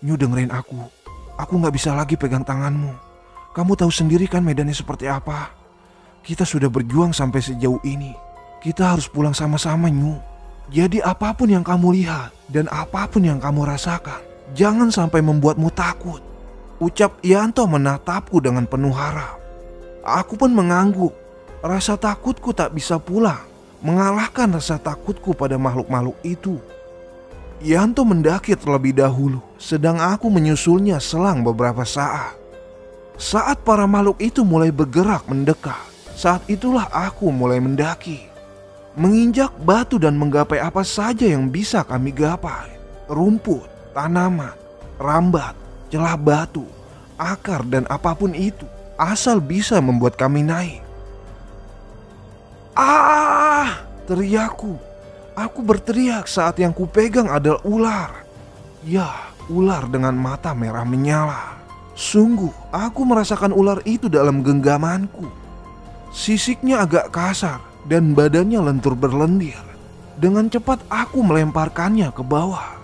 Nyu, dengerin aku. Aku gak bisa lagi pegang tanganmu. Kamu tahu sendiri kan medannya seperti apa. Kita sudah berjuang sampai sejauh ini. Kita harus pulang sama-sama, Nyu. Jadi apapun yang kamu lihat dan apapun yang kamu rasakan, jangan sampai membuatmu takut. Ucap Yanto menatapku dengan penuh harap. Aku pun mengangguk. Rasa takutku tak bisa pulang mengalahkan rasa takutku pada makhluk-makhluk itu. Yanto mendaki terlebih dahulu, sedang aku menyusulnya selang beberapa saat. Saat para makhluk itu mulai bergerak mendekat, saat itulah aku mulai mendaki. Menginjak batu dan menggapai apa saja yang bisa kami gapai. Rumput, tanaman, rambat, celah batu, akar dan apapun itu, asal bisa membuat kami naik. Ah! Teriakku. Aku berteriak saat yang kupegang adalah ular. Ya, ular dengan mata merah menyala. Sungguh, aku merasakan ular itu dalam genggamanku. Sisiknya agak kasar dan badannya lentur berlendir. Dengan cepat aku melemparkannya ke bawah.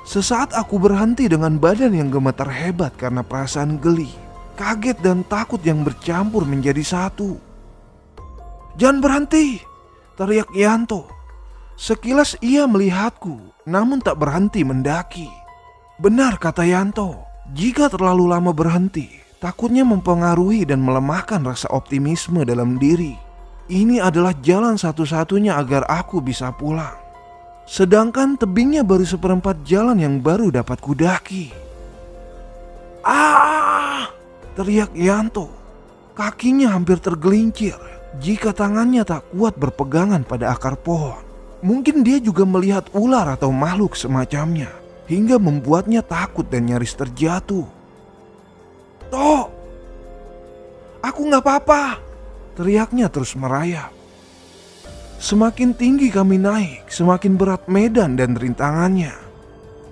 Sesaat aku berhenti dengan badan yang gemetar hebat karena perasaan geli, kaget dan takut yang bercampur menjadi satu. "Jangan berhenti!" teriak Yanto. Sekilas ia melihatku, namun tak berhenti mendaki. Benar kata Yanto, jika terlalu lama berhenti, takutnya mempengaruhi dan melemahkan rasa optimisme dalam diri. Ini adalah jalan satu-satunya agar aku bisa pulang. Sedangkan tebingnya baru seperempat jalan yang baru dapat kudaki. "Ah!" teriak Yanto. Kakinya hampir tergelincir jika tangannya tak kuat berpegangan pada akar pohon. Mungkin dia juga melihat ular atau makhluk semacamnya, hingga membuatnya takut dan nyaris terjatuh. "Tok! Aku gak apa-apa!" teriaknya terus merayap. Semakin tinggi kami naik, semakin berat medan dan rintangannya.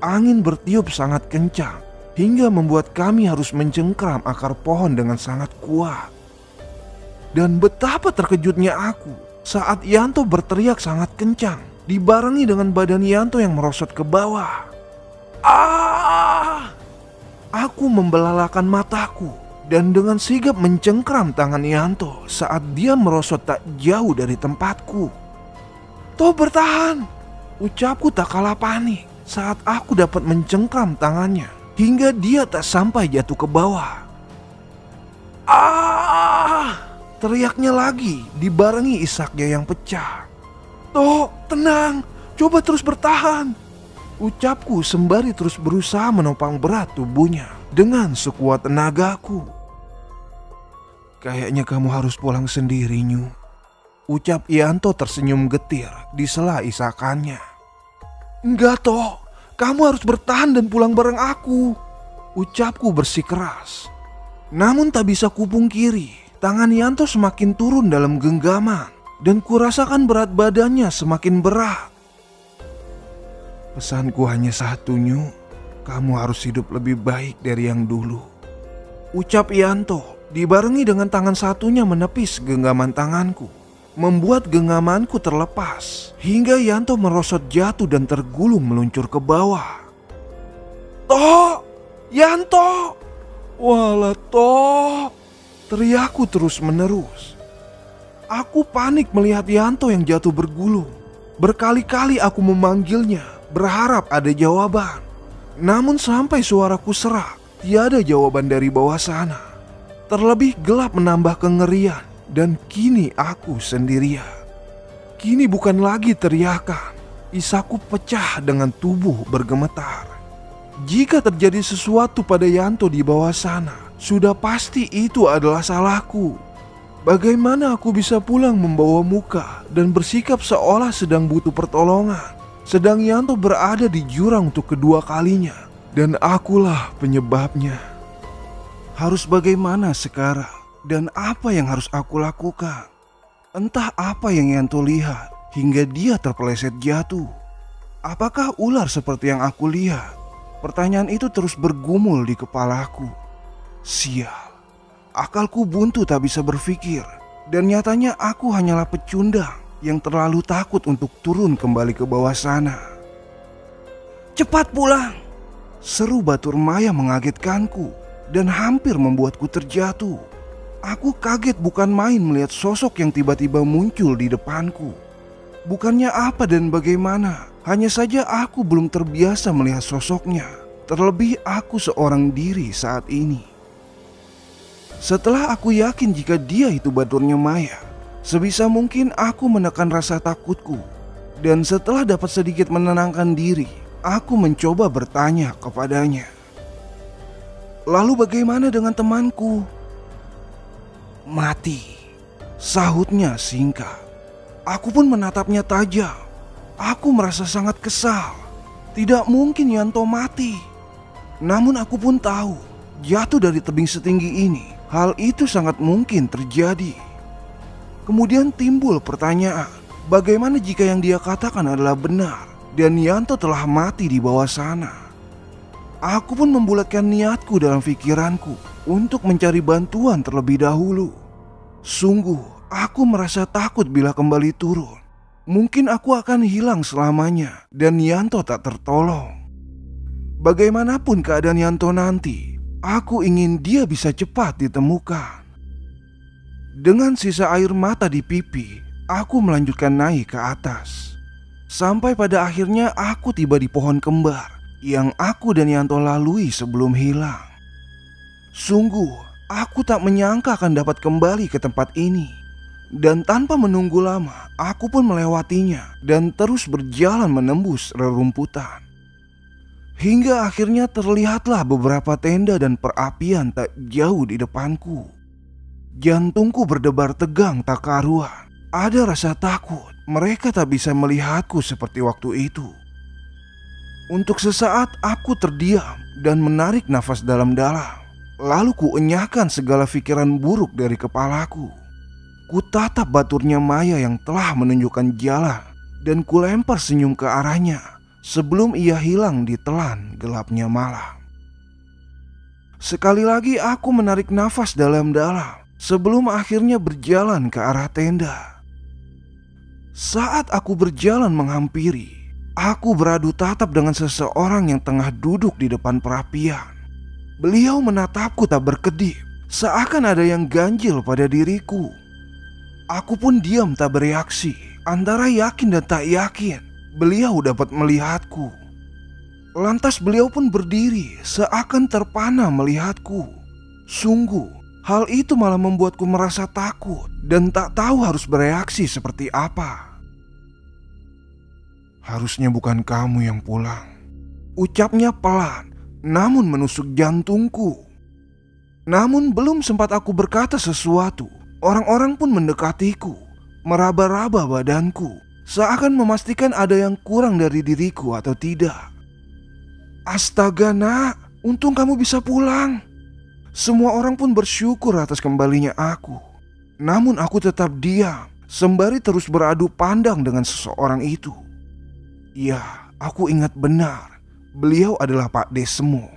Angin bertiup sangat kencang, hingga membuat kami harus mencengkram akar pohon dengan sangat kuat. Dan betapa terkejutnya aku saat Yanto berteriak sangat kencang, dibarengi dengan badan Yanto yang merosot ke bawah. "Ah!" Aku membelalakan mataku dan dengan sigap mencengkram tangan Yanto saat dia merosot tak jauh dari tempatku. "Toh, bertahan!" ucapku tak kalah panik saat aku dapat mencengkram tangannya hingga dia tak sampai jatuh ke bawah. "Ah!" teriaknya lagi dibarengi isaknya yang pecah. "Toh, tenang, coba terus bertahan," ucapku sembari terus berusaha menopang berat tubuhnya dengan sekuat tenagaku. "Kayaknya kamu harus pulang sendiri, Nyu," ucap Yanto tersenyum getir di sela isakannya. "Enggak, Toh, kamu harus bertahan dan pulang bareng aku," ucapku bersikeras. Namun tak bisa kupungkiri, tangan Yanto semakin turun dalam genggaman dan kurasakan berat badannya semakin berat. "Pesanku hanya satu, Nyu. Kamu harus hidup lebih baik dari yang dulu," ucap Yanto dibarengi dengan tangan satunya menepis genggaman tanganku, membuat genggamanku terlepas hingga Yanto merosot jatuh dan tergulung meluncur ke bawah. "Toh! Yanto! Walah, Toh!" teriakku terus menerus. Aku panik melihat Yanto yang jatuh bergulung. Berkali-kali aku memanggilnya, berharap ada jawaban. Namun sampai suaraku serak, tiada jawaban dari bawah sana. Terlebih gelap menambah kengerian dan kini aku sendirian. Kini bukan lagi teriakan, isakku pecah dengan tubuh bergemetar. Jika terjadi sesuatu pada Yanto di bawah sana, sudah pasti itu adalah salahku. Bagaimana aku bisa pulang membawa muka dan bersikap seolah sedang butuh pertolongan, sedang Yanto berada di jurang untuk kedua kalinya, dan akulah penyebabnya. Harus bagaimana sekarang dan apa yang harus aku lakukan? Entah apa yang Yanto lihat hingga dia terpeleset jatuh. Apakah ular seperti yang aku lihat? Pertanyaan itu terus bergumul di kepalaku. Sial, akalku buntu tak bisa berpikir, dan nyatanya aku hanyalah pecundang yang terlalu takut untuk turun kembali ke bawah sana. "Cepat pulang!" Seru batur maya mengagetkanku dan hampir membuatku terjatuh. Aku kaget bukan main melihat sosok yang tiba-tiba muncul di depanku. Bukannya apa dan bagaimana, hanya saja aku belum terbiasa melihat sosoknya. Terlebih aku seorang diri saat ini. Setelah aku yakin jika dia itu baturnya maya, sebisa mungkin aku menekan rasa takutku. Dan setelah dapat sedikit menenangkan diri, aku mencoba bertanya kepadanya. "Lalu bagaimana dengan temanku?" "Mati," sahutnya singkat. Aku pun menatapnya tajam. Aku merasa sangat kesal. Tidak mungkin Yanto mati. Namun aku pun tahu, jatuh dari tebing setinggi ini, hal itu sangat mungkin terjadi. Kemudian timbul pertanyaan, bagaimana jika yang dia katakan adalah benar dan Yanto telah mati di bawah sana? Aku pun membulatkan niatku dalam pikiranku untuk mencari bantuan terlebih dahulu. Sungguh, aku merasa takut bila kembali turun. Mungkin aku akan hilang selamanya dan Yanto tak tertolong. Bagaimanapun keadaan Yanto nanti, aku ingin dia bisa cepat ditemukan. Dengan sisa air mata di pipi, aku melanjutkan naik ke atas. Sampai pada akhirnya aku tiba di pohon kembar yang aku dan Yanto lalui sebelum hilang. Sungguh, aku tak menyangka akan dapat kembali ke tempat ini. Dan tanpa menunggu lama, aku pun melewatinya dan terus berjalan menembus rerumputan. Hingga akhirnya terlihatlah beberapa tenda dan perapian tak jauh di depanku. Jantungku berdebar tegang tak karuan. Ada rasa takut mereka tak bisa melihatku seperti waktu itu. Untuk sesaat aku terdiam dan menarik nafas dalam-dalam. Lalu kuenyahkan segala pikiran buruk dari kepalaku. Kutatap baturnya maya yang telah menunjukkan jalan dan kulempar senyum ke arahnya sebelum ia hilang di telan gelapnya malam. Sekali lagi aku menarik nafas dalam-dalam sebelum akhirnya berjalan ke arah tenda. Saat aku berjalan menghampiri, aku beradu tatap dengan seseorang yang tengah duduk di depan perapian. Beliau menatapku tak berkedip, seakan ada yang ganjil pada diriku. Aku pun diam tak bereaksi, antara yakin dan tak yakin beliau dapat melihatku. Lantas beliau pun berdiri seakan terpana melihatku. Sungguh, hal itu malah membuatku merasa takut dan tak tahu harus bereaksi seperti apa. "Harusnya bukan kamu yang pulang," ucapnya pelan namun menusuk jantungku. Namun belum sempat aku berkata sesuatu, orang-orang pun mendekatiku, meraba-raba badanku, seakan memastikan ada yang kurang dari diriku atau tidak. "Astaga nak, untung kamu bisa pulang." Semua orang pun bersyukur atas kembalinya aku. Namun aku tetap diam, sembari terus beradu pandang dengan seseorang itu. Ya, aku ingat benar, beliau adalah Pak Desmo.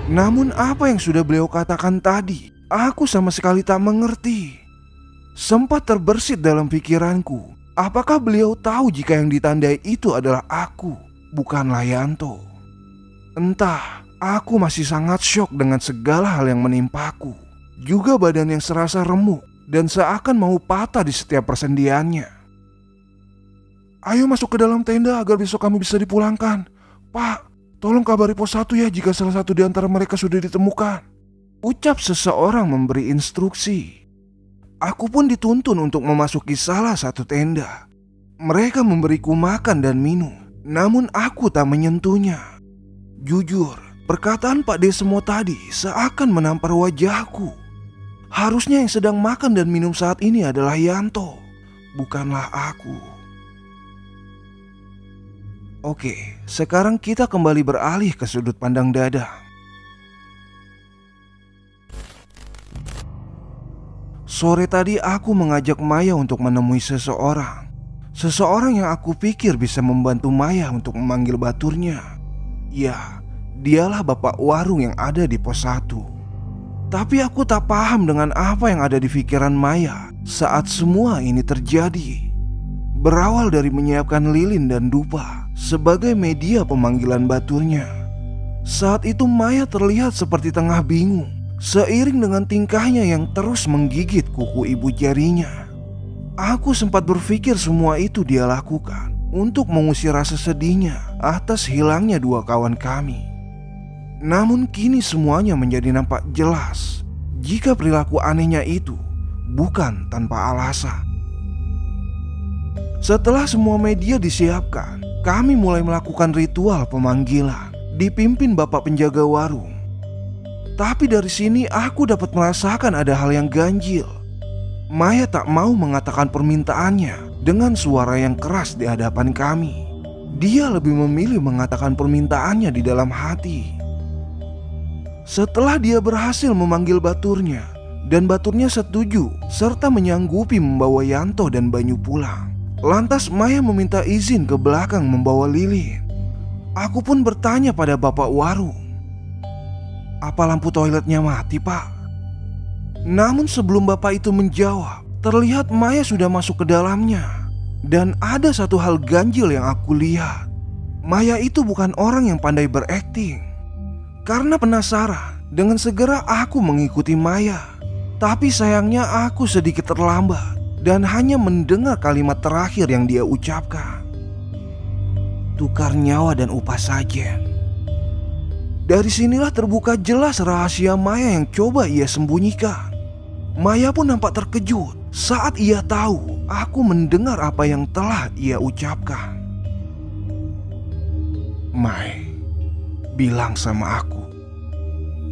Namun apa yang sudah beliau katakan tadi, aku sama sekali tak mengerti. Sempat terbersit dalam pikiranku, apakah beliau tahu jika yang ditandai itu adalah aku, bukanlah Yanto? Entah, aku masih sangat syok dengan segala hal yang menimpaku. Juga badan yang serasa remuk dan seakan mau patah di setiap persendiannya. "Ayo masuk ke dalam tenda agar besok kamu bisa dipulangkan. Pak, tolong kabari pos 1 ya jika salah satu di antara mereka sudah ditemukan," ucap seseorang memberi instruksi. Aku pun dituntun untuk memasuki salah satu tenda. Mereka memberiku makan dan minum, namun aku tak menyentuhnya. Jujur, perkataan Pak Desmo tadi seakan menampar wajahku. Harusnya yang sedang makan dan minum saat ini adalah Yanto, bukanlah aku. Oke, sekarang kita kembali beralih ke sudut pandang Dadang. Sore tadi aku mengajak Maya untuk menemui seseorang. Seseorang yang aku pikir bisa membantu Maya untuk memanggil baturnya. Ya, dialah bapak warung yang ada di pos 1. Tapi aku tak paham dengan apa yang ada di pikiran Maya saat semua ini terjadi. Berawal dari menyiapkan lilin dan dupa sebagai media pemanggilan baturnya, Saat itu Maya terlihat seperti tengah bingung, seiring dengan tingkahnya yang terus menggigit kuku ibu jarinya. Aku sempat berpikir semua itu dia lakukan untuk mengusir rasa sedihnya atas hilangnya dua kawan kami. Namun kini semuanya menjadi nampak jelas jika perilaku anehnya itu bukan tanpa alasan. Setelah semua media disiapkan, kami mulai melakukan ritual pemanggilan dipimpin bapak penjaga warung. Tapi dari sini aku dapat merasakan ada hal yang ganjil. Maya tak mau mengatakan permintaannya dengan suara yang keras di hadapan kami. Dia lebih memilih mengatakan permintaannya di dalam hati. Setelah dia berhasil memanggil baturnya dan baturnya setuju serta menyanggupi membawa Yanto dan Banyu pulang, lantas Maya meminta izin ke belakang membawa lilin. Aku pun bertanya pada bapak warung, "Apa lampu toiletnya mati, Pak?" Namun sebelum bapak itu menjawab, terlihat Maya sudah masuk ke dalamnya. Dan ada satu hal ganjil yang aku lihat. Maya itu bukan orang yang pandai berakting. Karena penasaran, dengan segera aku mengikuti Maya. Tapi sayangnya aku sedikit terlambat dan hanya mendengar kalimat terakhir yang dia ucapkan, "Tukar nyawa dan upah sajen." Dari sinilah terbuka jelas rahasia Maya yang coba ia sembunyikan. Maya pun nampak terkejut saat ia tahu aku mendengar apa yang telah ia ucapkan. "Mai, bilang sama aku.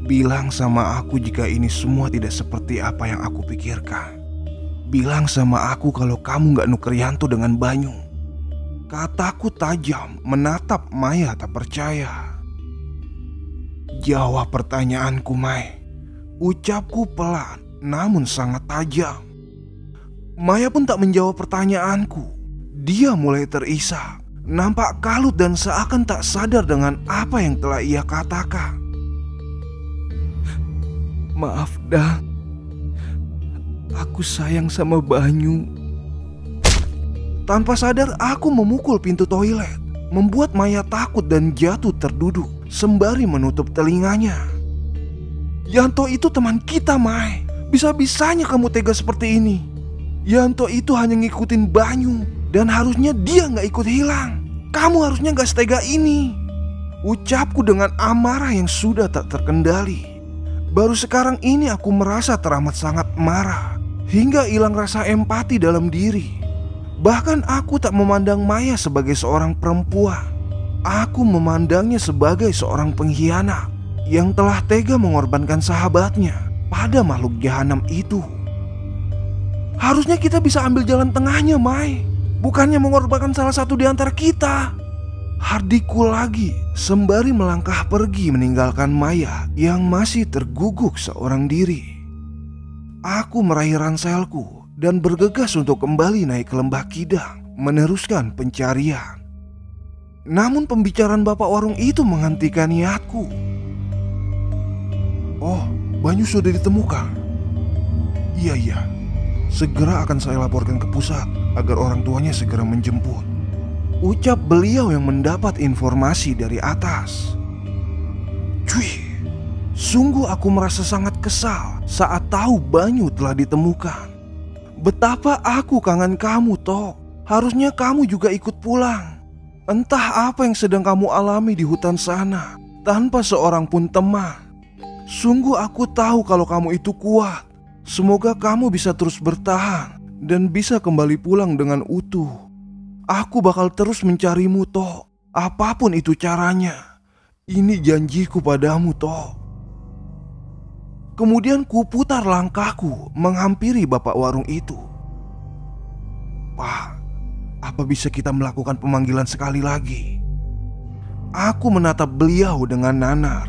Bilang sama aku jika ini semua tidak seperti apa yang aku pikirkan. Bilang sama aku kalau kamu gak nuker Yanto dengan Banyu." Kataku tajam menatap Maya tak percaya. "Jawab pertanyaanku, Mai," ucapku pelan namun sangat tajam. Maya pun tak menjawab pertanyaanku. Dia mulai terisak, nampak kalut dan seakan tak sadar dengan apa yang telah ia katakan. "Maaf, Dang. Aku sayang sama Banyu." Tanpa sadar aku memukul pintu toilet, membuat Maya takut dan jatuh terduduk sembari menutup telinganya. "Yanto itu teman kita, Mai. Bisa-bisanya kamu tega seperti ini. Yanto itu hanya ngikutin Banyu dan harusnya dia gak ikut hilang. Kamu harusnya gak setega ini," ucapku dengan amarah yang sudah tak terkendali. Baru sekarang ini aku merasa teramat sangat marah hingga hilang rasa empati dalam diri. Bahkan aku tak memandang Maya sebagai seorang perempuan. Aku memandangnya sebagai seorang pengkhianat yang telah tega mengorbankan sahabatnya pada makhluk jahanam itu. Harusnya kita bisa ambil jalan tengahnya, Mai. Bukannya mengorbankan salah satu di antara kita. Hardiku lagi sembari melangkah pergi meninggalkan Maya yang masih terguguk seorang diri. Aku meraih ranselku dan bergegas untuk kembali naik ke lembah Kidang meneruskan pencarian. Namun pembicaraan bapak warung itu menghentikan niatku. "Oh, Banyu sudah ditemukan." Iya. Segera akan saya laporkan ke pusat agar orang tuanya segera menjemput," ucap beliau yang mendapat informasi dari atas. Cuy, sungguh aku merasa sangat kesal saat tahu Banyu telah ditemukan. Betapa aku kangen kamu, Tok. Harusnya kamu juga ikut pulang. Entah apa yang sedang kamu alami di hutan sana tanpa seorang pun teman. Sungguh aku tahu kalau kamu itu kuat. Semoga kamu bisa terus bertahan dan bisa kembali pulang dengan utuh. Aku bakal terus mencarimu, Tok. Apapun itu caranya. Ini janjiku padamu, Tok. Kemudian kuputar langkahku menghampiri bapak warung itu. "Pak, apa bisa kita melakukan pemanggilan sekali lagi?" Aku menatap beliau dengan nanar.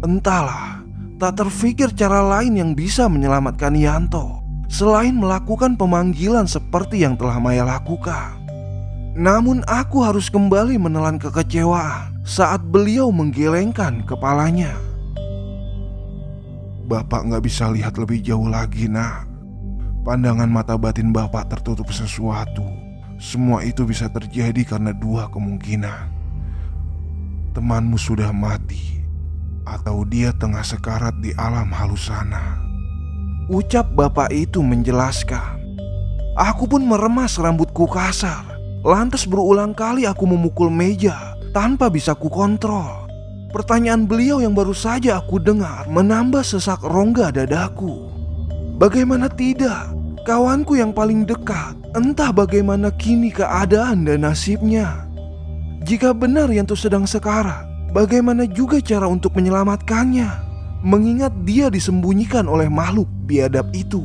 Entahlah, tak terfikir cara lain yang bisa menyelamatkan Yanto selain melakukan pemanggilan seperti yang telah Maya lakukan. Namun aku harus kembali menelan kekecewaan saat beliau menggelengkan kepalanya. "Bapak gak bisa lihat lebih jauh lagi, Nak. Pandangan mata batin Bapak tertutup sesuatu. Semua itu bisa terjadi karena dua kemungkinan. Temanmu sudah mati atau dia tengah sekarat di alam halus sana. Ucap bapak itu menjelaskan. Aku pun meremas rambutku kasar. Lantas berulang kali aku memukul meja tanpa bisa kukontrol. Pertanyaan beliau yang baru saja aku dengar menambah sesak rongga dadaku. Bagaimana tidak, kawanku yang paling dekat, entah bagaimana kini keadaan dan nasibnya. Jika benar Yanto sedang sekarat, bagaimana juga cara untuk menyelamatkannya, mengingat dia disembunyikan oleh makhluk biadab itu.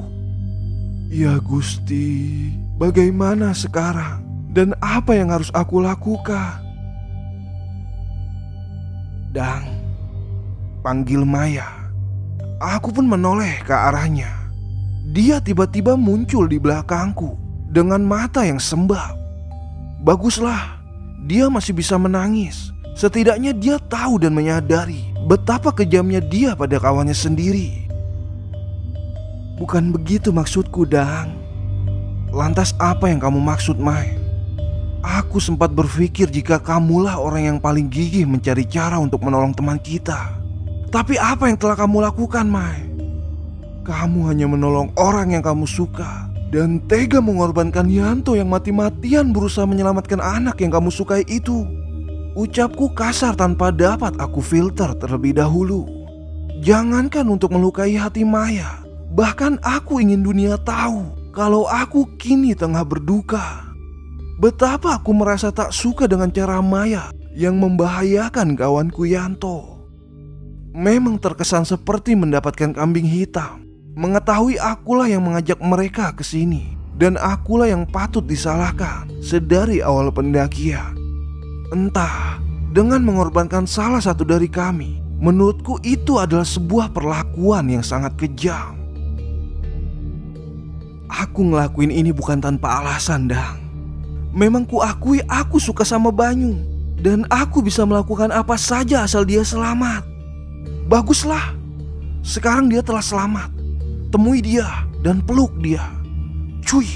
Ya Gusti, bagaimana sekarang dan apa yang harus aku lakukan? Dang, panggil Maya. Aku pun menoleh ke arahnya. Dia tiba-tiba muncul di belakangku dengan mata yang sembab. Baguslah, dia masih bisa menangis. Setidaknya dia tahu dan menyadari betapa kejamnya dia pada kawannya sendiri. Bukan begitu maksudku, Dang. Lantas apa yang kamu maksud, Mai? Aku sempat berpikir jika kamulah orang yang paling gigih mencari cara untuk menolong teman kita. Tapi apa yang telah kamu lakukan, Mai? Kamu hanya menolong orang yang kamu suka dan tega mengorbankan Yanto yang mati-matian berusaha menyelamatkan anak yang kamu sukai itu. Ucapku kasar tanpa dapat aku filter terlebih dahulu. Jangankan untuk melukai hati Maya, bahkan aku ingin dunia tahu kalau aku kini tengah berduka. Betapa aku merasa tak suka dengan cara Maya yang membahayakan kawanku Yanto. Memang terkesan seperti mendapatkan kambing hitam. Mengetahui akulah yang mengajak mereka ke sini dan akulah yang patut disalahkan sedari awal pendakian. Entah, dengan mengorbankan salah satu dari kami, menurutku itu adalah sebuah perlakuan yang sangat kejam. Aku ngelakuin ini bukan tanpa alasan, Dang. Memang kuakui aku suka sama Banyu dan aku bisa melakukan apa saja asal dia selamat. Baguslah, sekarang dia telah selamat. Temui dia dan peluk dia. Cuy,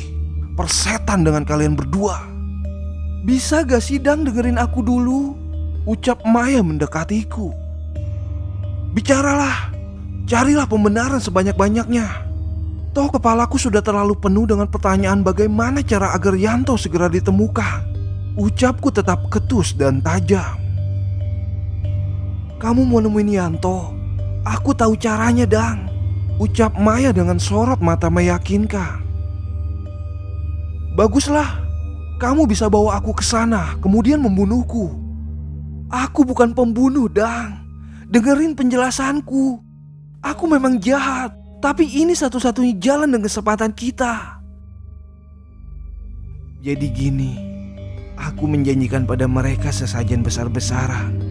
persetan dengan kalian berdua. Bisa gak sih, Dang, dengerin aku dulu? Ucap Maya mendekatiku. Bicaralah, carilah pembenaran sebanyak-banyaknya. Toh kepalaku sudah terlalu penuh dengan pertanyaan bagaimana cara agar Yanto segera ditemukan. Ucapku tetap ketus dan tajam. Kamu mau nemuin Yanto? Aku tahu caranya, Dang. Ucap Maya dengan sorot mata meyakinkan. Baguslah, kamu bisa bawa aku ke sana kemudian membunuhku. Aku bukan pembunuh, Dang. Dengerin penjelasanku. Aku memang jahat, tapi ini satu-satunya jalan dan kesempatan kita. Jadi gini, aku menjanjikan pada mereka sesajen besar-besaran.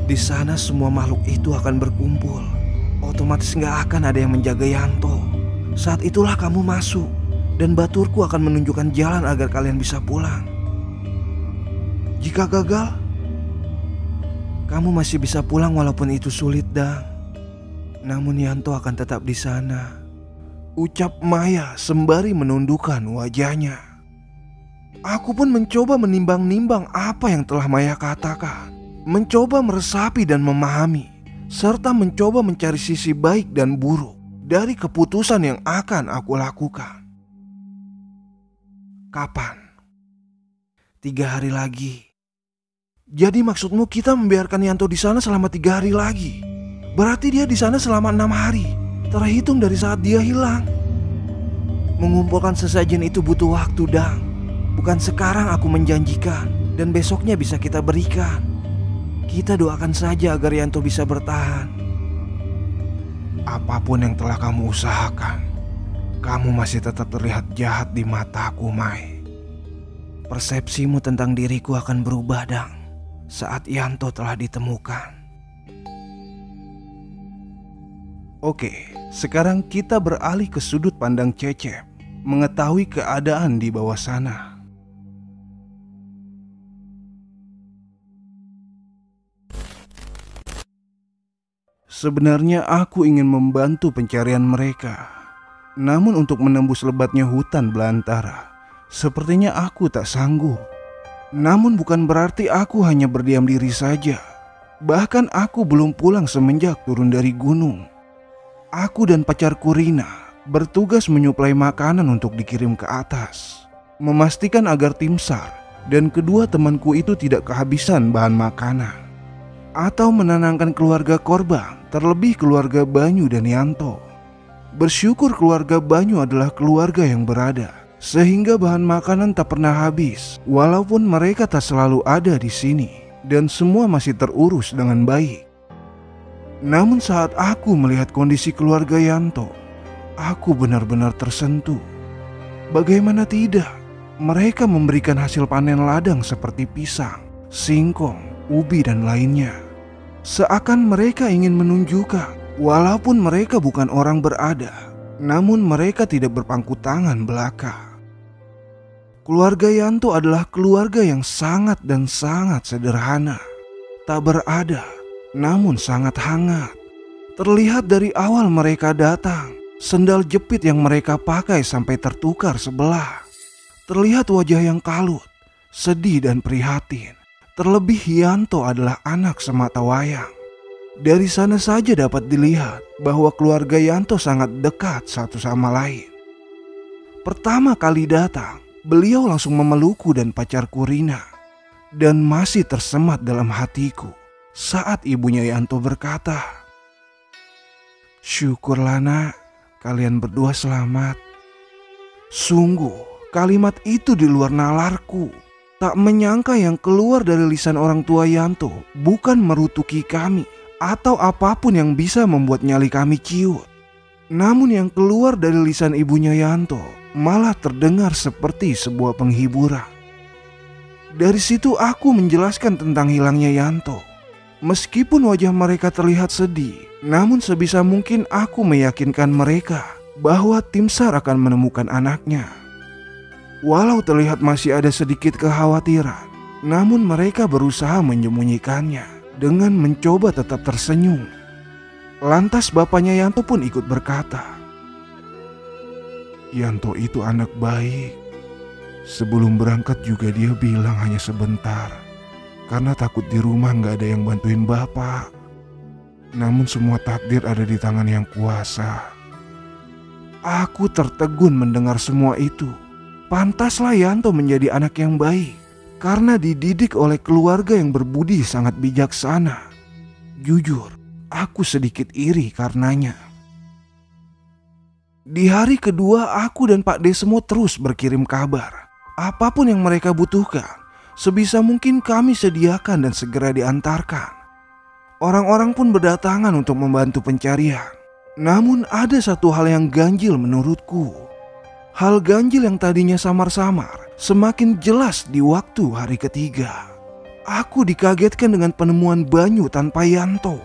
Di sana semua makhluk itu akan berkumpul. Otomatis gak akan ada yang menjaga Yanto. Saat itulah kamu masuk dan baturku akan menunjukkan jalan agar kalian bisa pulang. Jika gagal, kamu masih bisa pulang walaupun itu sulit, Dang. Namun Yanto akan tetap di sana. Ucap Maya sembari menundukkan wajahnya. Aku pun mencoba menimbang-nimbang apa yang telah Maya katakan. Mencoba meresapi dan memahami. Serta mencoba mencari sisi baik dan buruk dari keputusan yang akan aku lakukan. Kapan? 3 hari lagi. Jadi maksudmu kita membiarkan Yanto di sana selama 3 hari lagi? Berarti dia di sana selama 6 hari, terhitung dari saat dia hilang. Mengumpulkan sesajen itu butuh waktu, Dang. Bukan sekarang aku menjanjikan dan besoknya bisa kita berikan. Kita doakan saja agar Yanto bisa bertahan. Apapun yang telah kamu usahakan, kamu masih tetap terlihat jahat di mataku, Mai. Persepsimu tentang diriku akan berubah, Dang, saat Yanto telah ditemukan. Oke, sekarang kita beralih ke sudut pandang Cecep, mengetahui keadaan di bawah sana. Sebenarnya aku ingin membantu pencarian mereka. Namun untuk menembus lebatnya hutan belantara, sepertinya aku tak sanggup. Namun bukan berarti aku hanya berdiam diri saja. Bahkan aku belum pulang semenjak turun dari gunung. Aku dan pacarku Rina bertugas menyuplai makanan untuk dikirim ke atas, memastikan agar tim SAR dan kedua temanku itu tidak kehabisan bahan makanan, atau menenangkan keluarga korban, terlebih keluarga Banyu dan Yanto. Bersyukur keluarga Banyu adalah keluarga yang berada, sehingga bahan makanan tak pernah habis, walaupun mereka tak selalu ada di sini, dan semua masih terurus dengan baik. Namun saat aku melihat kondisi keluarga Yanto, aku benar-benar tersentuh. Bagaimana tidak, mereka memberikan hasil panen ladang seperti pisang, singkong, ubi dan lainnya. Seakan mereka ingin menunjukkan, walaupun mereka bukan orang berada, namun mereka tidak berpangku tangan belaka. Keluarga Yanto adalah keluarga yang sangat dan sangat sederhana. Tak berada, namun sangat hangat. Terlihat dari awal mereka datang, sendal jepit yang mereka pakai sampai tertukar sebelah. Terlihat wajah yang kalut, sedih dan prihatin. Terlebih Yanto adalah anak sematawayang. Dari sana saja dapat dilihat bahwa keluarga Yanto sangat dekat satu sama lain. Pertama kali datang, beliau langsung memelukku dan pacarku Rina. Dan masih tersemat dalam hatiku saat ibunya Yanto berkata, "Syukurlah nak, kalian berdua selamat." Sungguh, kalimat itu di luar nalarku. Tak menyangka yang keluar dari lisan orang tua Yanto bukan merutuki kami atau apapun yang bisa membuat nyali kami ciut. Namun yang keluar dari lisan ibunya Yanto malah terdengar seperti sebuah penghiburan. Dari situ aku menjelaskan tentang hilangnya Yanto. Meskipun wajah mereka terlihat sedih, namun sebisa mungkin aku meyakinkan mereka bahwa tim SAR akan menemukan anaknya. Walau terlihat masih ada sedikit kekhawatiran, namun mereka berusaha menyembunyikannya dengan mencoba tetap tersenyum. Lantas bapaknya Yanto pun ikut berkata, "Yanto itu anak baik. Sebelum berangkat juga dia bilang hanya sebentar, karena takut di rumah gak ada yang bantuin bapak. Namun semua takdir ada di tangan yang kuasa." Aku tertegun mendengar semua itu. Pantaslah Yanto menjadi anak yang baik, karena dididik oleh keluarga yang berbudi sangat bijaksana. Jujur, aku sedikit iri karenanya. Di hari kedua, aku dan Pak Desmo terus berkirim kabar. Apapun yang mereka butuhkan, sebisa mungkin kami sediakan dan segera diantarkan. Orang-orang pun berdatangan untuk membantu pencarian. Namun ada satu hal yang ganjil menurutku. Hal ganjil yang tadinya samar-samar semakin jelas di waktu hari ketiga. Aku dikagetkan dengan penemuan Banyu tanpa Yanto.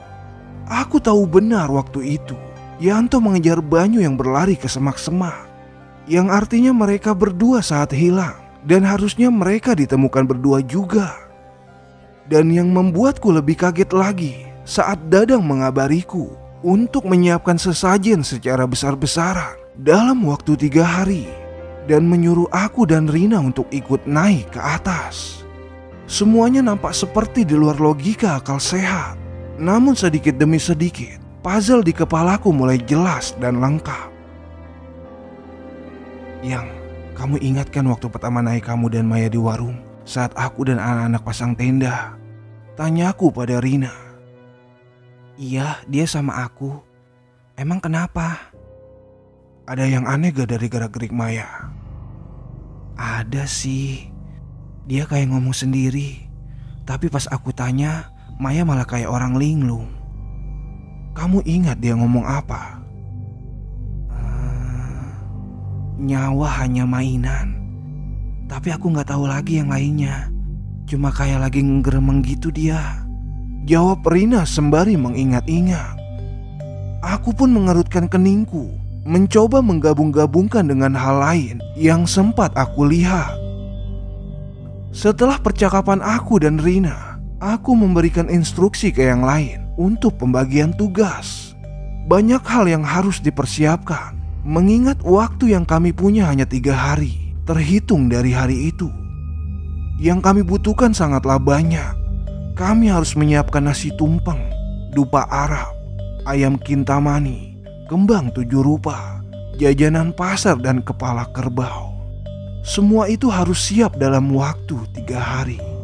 Aku tahu benar waktu itu Yanto mengejar Banyu yang berlari ke semak-semak, yang artinya mereka berdua saat hilang, dan harusnya mereka ditemukan berdua juga. Dan yang membuatku lebih kaget lagi saat Dadang mengabariku untuk menyiapkan sesajen secara besar-besaran dalam waktu 3 hari, dan menyuruh aku dan Rina untuk ikut naik ke atas. Semuanya nampak seperti di luar logika akal sehat. Namun sedikit demi sedikit puzzle di kepalaku mulai jelas dan lengkap. "Yang, kamu ingatkan waktu pertama naik kamu dan Maya di warung saat aku dan anak-anak pasang tenda?" tanyaku pada Rina. "Iya, dia sama aku. Emang kenapa? Ada yang aneh gak dari gerak-gerik Maya?" "Ada sih. Dia kayak ngomong sendiri. Tapi pas aku tanya, Maya malah kayak orang linglung." "Kamu ingat dia ngomong apa?" "Nyawa hanya mainan. Tapi aku gak tahu lagi yang lainnya. Cuma kayak lagi ngegeremeng gitu dia," jawab Rina sembari mengingat-ingat. Aku pun mengerutkan keningku, mencoba menggabung-gabungkan dengan hal lain yang sempat aku lihat. Setelah percakapan aku dan Rina, aku memberikan instruksi ke yang lain untuk pembagian tugas. Banyak hal yang harus dipersiapkan, mengingat waktu yang kami punya hanya 3 hari, terhitung dari hari itu. Yang kami butuhkan sangatlah banyak. Kami harus menyiapkan nasi tumpeng, dupa Arab, ayam kintamani, kembang 7 rupa, jajanan pasar dan kepala kerbau. Semua itu harus siap dalam waktu 3 hari.